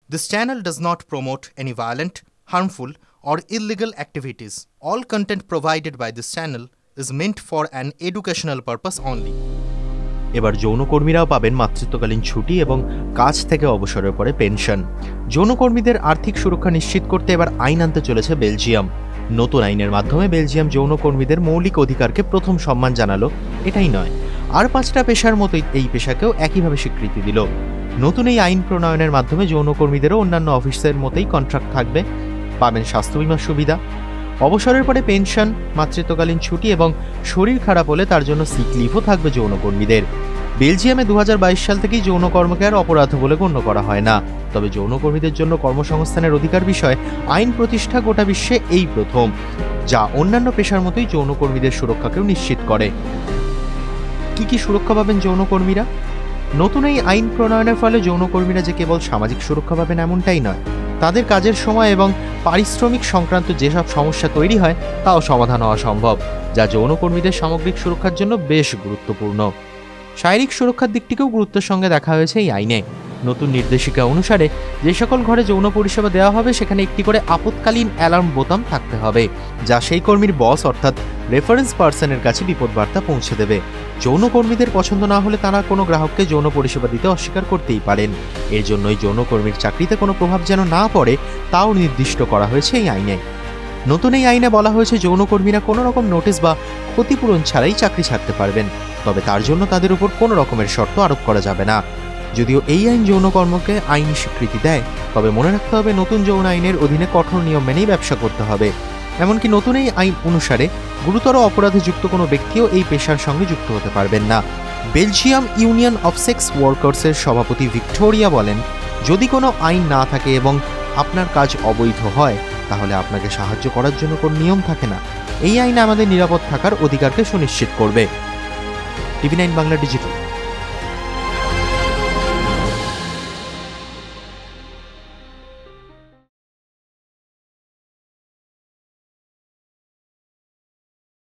This channel does not promote any violent, harmful, or illegal activities. All content provided by this channel is meant for an educational purpose only. এবার যৌনকর্মীরাও পাবেন মাতৃত্বকালীন ছুটি এবং কাজ থেকে অবসরের পরে পেনশন। যৌনকর্মীদের আর্থিক সুরক্ষা নিশ্চিত করতে এবার আইন আনতে চলেছে বেলজিয়াম। নতুন আইনের মাধ্যমে বেলজিয়াম যৌনকর্মীদের মৌলিক অধিকারকে প্রথম সম্মান জানালো। এটাই নয়, আর 5টা পেশার মতোই এই পেশাকেও একইভাবে স্বীকৃতি দিল। নতুন এই আইন প্রণয়নের মাধ্যমে যৌনকর্মীদেরও অন্যান্য অফিসের মতোই কন্ট্রাক্ট থাকবে, পাবেন স্বাস্থ্য বীমার সুবিধা, অবসরের পরে পেনশন, মাতৃত্বকালীন ছুটি এবং শরীর খারাপ হলে তার জন্য সিক লিভও থাকবে যৌনকর্মীদের। বেলজিয়ামে 2022 সাল থেকেই যৌনকর্মকে আর অপরাধ বলে গণ্য করা হয় না। তবে যৌনকর্মীদের জন্য কর্মসংস্থানের অধিকার বিষয়ে আইন প্রতিষ্ঠা গোটা বিশ্বে এই প্রথম, যা অন্যান্য পেশার মতোই যৌনকর্মীদের সুরক্ষাকেও নিশ্চিত করে। কি সুরক্ষা পাবেন যৌনকর্মীরা? নতুন এই আইন প্রণয়নের ফলে যৌনকর্মীরা যে কেবল সামাজিক সুরক্ষা পাবেন এমনটাই নয়, তাদের কাজের সময় এবং পারিশ্রমিক সংক্রান্ত যেসব সমস্যা তৈরি হয় তাও সমাধান হওয়া সম্ভব, যা যৌনকর্মীদের সামগ্রিক সুরক্ষার জন্য বেশ গুরুত্বপূর্ণ। শারীরিক সুরক্ষার দিকটিকেও গুরুত্বের সঙ্গে দেখা হয়েছে এই আইনে। নতুন নির্দেশিকা অনুসারে যে সকল ঘরে যৌন পরিষেবা দেওয়া হবে সেখানে একটি করে আপৎকালীন অ্যালার্ম বোতাম থাকতে হবে, যা সেই কর্মীর বস অর্থাৎ রেফারেন্স পার্সনের কাছে বিপদবার্তা পৌঁছে দেবে। যৌনকর্মীদের পছন্দ না হলে তারা কোনো গ্রাহককে যৌন পরিষেবা দিতে অস্বীকার করতেই পারেন। এর জন্যই যৌনকর্মীর চাকরিতে কোনো প্রভাব যেন না পড়ে তাও নির্দিষ্ট করা হয়েছে এই আইনে। নতুন এই আইনে বলা হয়েছে যৌনকর্মীরা কোনো রকম নোটিশ বা ক্ষতিপূরণ ছাড়াই চাকরি ছাড়তে পারবেন, তবে তার জন্য তাদের উপর কোনো রকমের শর্ত আরোপ করা যাবে না। যদিও এই আইন যৌনকর্মকে আইনি স্বীকৃতি দেয়, তবে মনে রাখতে হবে নতুন যৌন আইনের অধীনে কঠোর নিয়ম মেনেই ব্যবসা করতে হবে। এমনকি নতুন এই আইন অনুসারে গুরুতর অপরাধে যুক্ত কোনো ব্যক্তিও এই পেশার সঙ্গে যুক্ত হতে পারবেন না। বেলজিয়াম ইউনিয়ন অফ সেক্স ওয়ার্কার্সের সভাপতি ভিক্টোরিয়া বলেন, যদি কোনো আইন না থাকে এবং আপনার কাজ অবৈধ হয় তাহলে আপনাকে সাহায্য করার জন্য কোনো নিয়ম থাকে না। এই আইন আমাদের নিরাপদ থাকার অধিকারকে সুনিশ্চিত করবে। টিভি9 বাংলা ডিজিটাল।